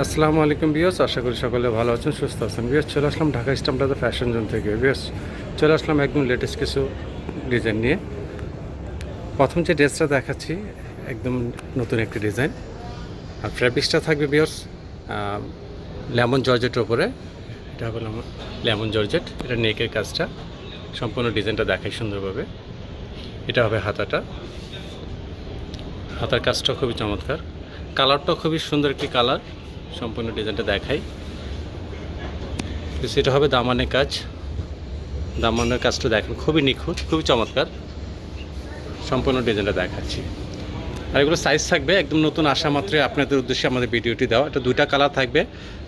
আসসালামু আলাইকুম বিয়াস, আশা করি সকলে ভালো আছেন, সুস্থ আছেন। বিয়াস চলে আসলাম Dhaka eastern plaza fashion zone থেকে। বিয়াস চলে আসলাম একদম লেটেস্ট কিছু ডিজাইন নিয়ে। প্রথম যে ড্রেসটা দেখাচ্ছি একদম নতুন একটি ডিজাইন, আর ফ্যাব্রিক্সটা থাকবে বিয়াস লেমন জর্জেটের ওপরে। এটা হবে লেমন জর্জেট, এটা নেকের কাজটা সম্পূর্ণ ডিজাইনটা দেখাই সুন্দরভাবে। এটা হবে হাতাটা, হাতার কাজটা খুবই চমৎকার, কালারটাও খুবই সুন্দর একটি কালার। সম্পূর্ণ ডিজাইনটা দেখাই। সেটা হবে দামানের কাজ, দামানের কাজটা দেখেন খুবই নিখুঁত, খুবই চমৎকার। সম্পূর্ণ ডিজাইনটা দেখাচ্ছি। আর এগুলো সাইজ থাকবে একদম নতুন আসা মাত্রই আপনাদের উদ্দেশ্যে আমাদের ভিডিওটি দেওয়া। এটা দুইটা কালার থাকবে,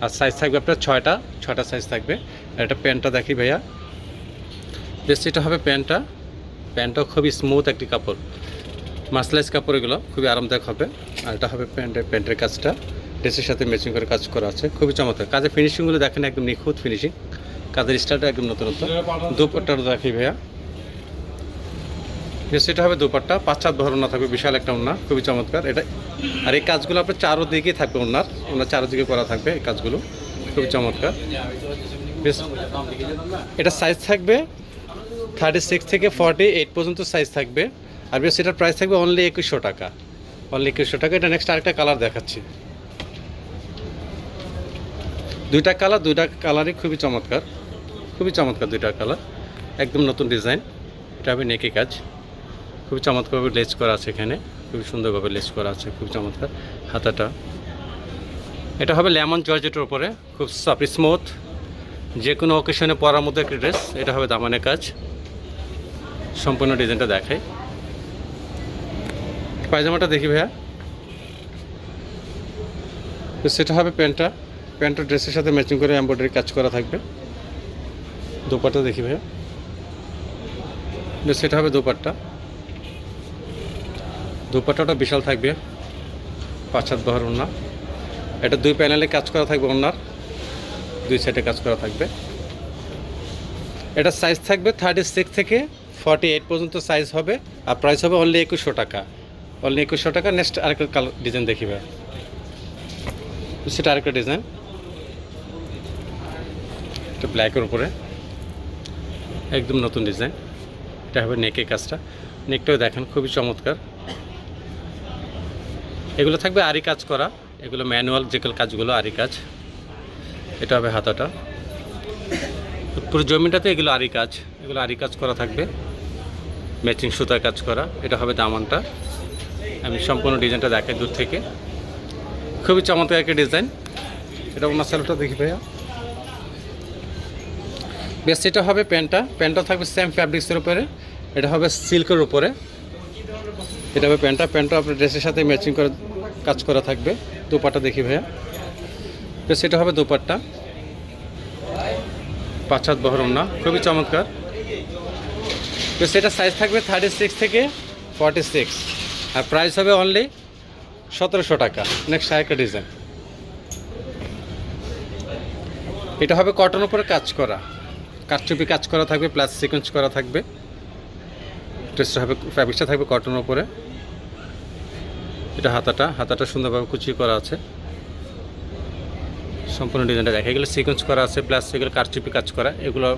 আর সাইজ থাকবে আপনার ছয়টা সাইজ থাকবে। আর এটা প্যান্টটা দেখি ভাইয়া, বেশ এটা হবে প্যান্টটাও খুবই স্মুথ একটি কাপড়, মাসলাইজ কাপড়, এগুলো খুবই আরামদায়ক হবে। আর এটা হবে প্যান্টের কাজটা ড্রেসের সাথে ম্যাচিং করে কাজ করা আছে, খুবই চমৎকার। কাজের ফিনিশিংগুলো দেখেন একদম নিখুঁত ফিনিশিং, কাজের স্টাইলটা একদম নতুন। দুপাট্টাটা দেখি ভাইয়া, সেটা হবে দুপাট্টা, 5 হাত বহর ওড়না থাকবে, বিশাল একটা ওড়না, খুবই চমৎকার এটা। আর এই কাজগুলো আপনার চারোদিকেই থাকবে, ওনার চারোদিকে করা থাকবে এই কাজগুলো, খুবই চমৎকার। বেশ এটা সাইজ থাকবে 36 থেকে 48 পর্যন্ত সাইজ থাকবে। আর বেশ এটার প্রাইস থাকবে অনলি 2100 টাকা, অনলি 2100 টাকা। এটা নেক্সট আরেকটা কালার দেখাচ্ছি, দুইটা কালারই খুবই চমৎকার, খুবই চমৎকার দুইটা কালার, একদম নতুন ডিজাইন। এটা হবে নেকে কাজ, খুবই চমৎকারভাবে লেস করা আছে, এখানে খুবই সুন্দরভাবে লেস করা আছে, খুব চমৎকার। হাতাটা এটা হবে লেমন জর্জেটের উপরে, খুব সফট স্মুথ, যে কোনো অকেশনে পরার মতো একটি ড্রেস। এটা হবে দামানের কাজ, সম্পূর্ণ ডিজাইনটা দেখাই। পায়জামাটা দেখি ভাইয়া, তো সেটা হবে প্যান্টটা ড্রেসের সাথে ম্যাচিং করে এমব্রয়ডারি কাজ করা থাকবে। দোপাট্টা দেখি ভাইয়া, সেটা হবে দুপাট্টাটা বিশাল থাকবে, 5 হাত বহর ওড়না। এটা 2 প্যানেলে কাজ করা থাকবে, ওড়নার 2 সাইডে কাজ করা থাকবে। এটা সাইজ থাকবে 36 থেকে 48 পর্যন্ত সাইজ হবে। আর প্রাইস হবে অনলি 2100 টাকা, অনলি 2100 টাকা। নেক্সট আরেকটা কালার ডিজাইন দেখিবে, সেটা আরেকটা ডিজাইন, এটা ব্ল্যাকের উপরে একদম নতুন ডিজাইন। এটা হবে নেকের কাজটা, নেকটাও দেখেন খুবই চমৎকার। এগুলো থাকবে আরি কাজ করা, এগুলো ম্যানুয়াল যেগুলো কাজগুলো আরি কাজ। এটা হবে হাতাটা, পুরো জমিটাতে এগুলো আরি কাজ করা থাকবে, ম্যাচিং সুতার কাজ করা। এটা হবে দামানটা, আমি সম্পূর্ণ ডিজাইনটা দেখাই দূর থেকে, খুবই চমৎকার একটা ডিজাইন। এটা ওনার সালোটা দেখি ভাইয়া, বেশ এটা হবে প্যান্টটা থাকবে সেম ফ্যাব্রিক্সের উপরে, এটা হবে সিল্কের উপরে। এটা হবে প্যান্টটা আপনার ড্রেসের সাথে ম্যাচিং করে কাজ করা থাকবে। দুপাট্টা দেখি ভাইয়া, বেশ এটা হবে দুপাট্টা, 5 হাত বহর ওড়না, খুবই চমৎকার। বেশ এটা সাইজ থাকবে 36 থেকে 46, আর প্রাইস হবে অনলি 1700 টাকা। নেক্সট আরেকটা ডিজাইন, এটা হবে কটন উপরে কাজ করা, কারচুপি কাজ করা থাকবে, প্লাস সিকোয়েন্স করা থাকবে। ড্রেসটা হবে ফ্যাব্রিক্সটা থাকবে কটনের উপরে। এটা হাতাটা সুন্দরভাবে কুচিয়ে করা আছে, সম্পূর্ণ ডিজাইনটা দেখে। এগুলো সিকোয়েন্স করা আছে, প্লাস এগুলো কারচুপি কাজ করা, এগুলো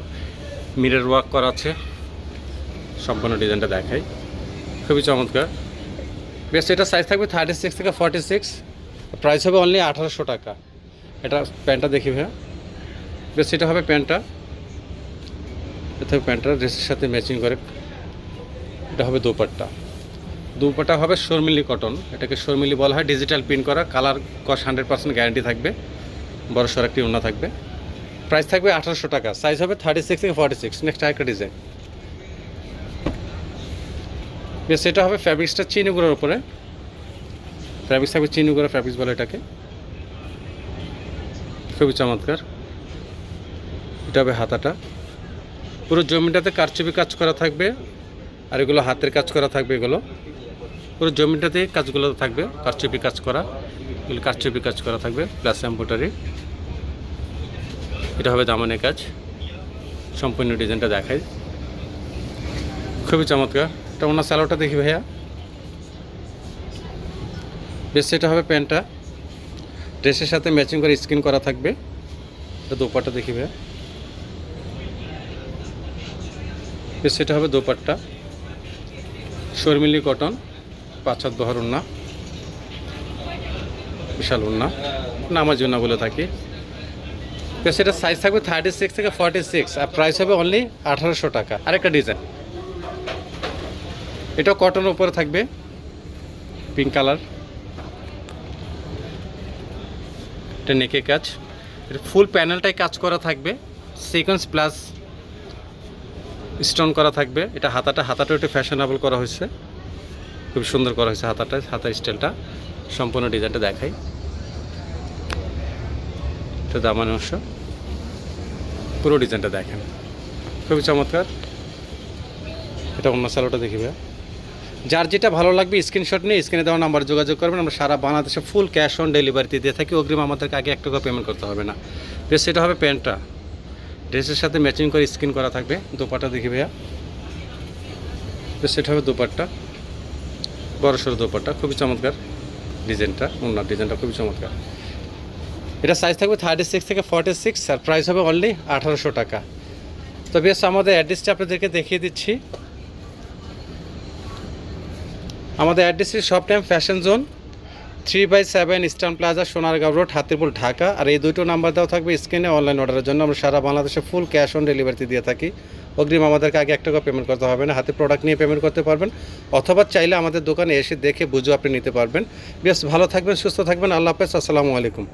মিরর ওয়ার্ক করা আছে, সম্পূর্ণ ডিজাইনটা দেখাই, খুবই চমৎকার। বেশ এটা সাইজ থাকবে 36 থেকে 46, প্রাইস হবে অনলি 1800 টাকা। এটা প্যান্টটা দেখি ভাইয়া, বেশ এটা হবে প্যান্টটা ড্রেসের সাথে ম্যাচিং করে। এটা হবে দুপাট্টা হবে শর্মিলি কটন, এটাকে শর্মিলি বলা হয়, ডিজিটাল প্রিন্ট করা, কালার কস 100% গ্যারান্টি থাকবে, বড় সর একটি ওড়না থাকবে। প্রাইস থাকবে 1800 টাকা, সাইজ হবে 36 থেকে 46। নেক্সট আরেকটা ডিজাইন, বেশ এটা হবে ফ্যাব্রিক্সটা চিনিগুড়ার উপরে, ফ্যাব্রিক্স থাকবে চিনিগুড়া ফ্যাব্রিক্স বলে এটাকে, খুবই চমৎকার। এটা হবে হাতাটা, পুরো জমিটাতে কারচুপি কাজ করা থাকবে, আর এগুলো হাতের কাজ করা থাকবে, এগুলো পুরো জমিটাতে কাজগুলো থাকবে কারচুপি কাজ করা, এগুলো কারচুপি কাজ করা থাকবে, প্লাস এমব্রয়ডারি। এটা হবে দামানের কাজ, সম্পূর্ণ ডিজাইনটা দেখাই, খুবই চমৎকার। এটা ওনার সালোয়ারটা দেখি ভাইয়া, বেশ এটা হবে প্যান্টটা ড্রেসের সাথে ম্যাচিং করে স্কিন করা থাকবে। এটা দোপাট্টা দেখিবে, সেটা হবে দোপাট্টা, শর্মিলি কটন, 5 হাত বহর ওড়না, বিশাল ওড়না, নামাজ ওড়না বলে থাকি। তো সেটা সাইজ থাকবে 36 থেকে 46 আর প্রাইস হবে অনলি 1800 টাকা। আরেকটা ডিজাইন, এটাও কটনের উপরে থাকবে, পিঙ্ক কালার, এটা নেকে কাজ, এটা ফুল প্যানেলটাই কাজ করা থাকবে, সিকোয়েন্স প্লাস স্টোন করা থাকবে। এটা হাতাটা একটু ফ্যাশনেবল করা হয়েছে, খুব সুন্দর করা হয়েছে হাতার স্টাইলটা। সম্পূর্ণ ডিজাইনটা দেখাই, এটা দামানের অংশ, পুরো ডিজাইনটা দেখেন, খুবই চমৎকার। এটা অন্য সালোটা দেখিবে। যার যেটা ভালো লাগবে স্ক্রিনশট নিয়ে স্ক্রিনে দেওয়া নাম্বার যোগাযোগ করবেন। আমরা সারা বাংলাদেশে ফুল ক্যাশ অন ডেলিভারিতে দিয়ে থাকি, অগ্রিম আমাদেরকে আগে 1 টাকা পেমেন্ট করতে হবে না। বেশ, সেটা হবে প্যান্টটা, ড্রেসের সাথে ম্যাচিং করে স্কিন করা থাকবে। দোপাট্টা দেখি ভাইয়া, বেশ সেটা হবে দোপাট্টা, বড় সড়ো দোপাট্টা, খুবই চমৎকার ডিজাইনটা, ওনার ডিজাইনটা খুবই চমৎকার। এটা সাইজ থাকবে 36 থেকে 46 আর প্রাইস হবে অনলি 1800 টাকা। তো বেশ, আমাদের অ্যাড্রেসটা আপনাদেরকে দেখিয়ে দিচ্ছি। আমাদের অ্যাড্রেসটি shop time fashion zone, 3/7 eastern plaza, Sonargaon road, Hatirpool, Dhaka. আর এই দুটো নাম্বার দেওয়া থাকবে স্ক্রিনে অনলাইন অর্ডারের জন্য। আমরা সারা বাংলাদেশে ফুল ক্যাশ অন ডেলিভারিতে দিয়ে থাকি, অগ্রিম আমাদেরকে আগে 1 টাকা পেমেন্ট করতে হবে না। হাতে প্রোডাক্ট নিয়ে পেমেন্ট করতে পারবেন, অথবা চাইলে আমাদের দোকানে এসে দেখে বুঝে আপনি নিতে পারবেন। বেশ, ভালো থাকবেন, সুস্থ থাকবেন, আল্লাহ হাফেজ, আসসালামু আলাইকুম।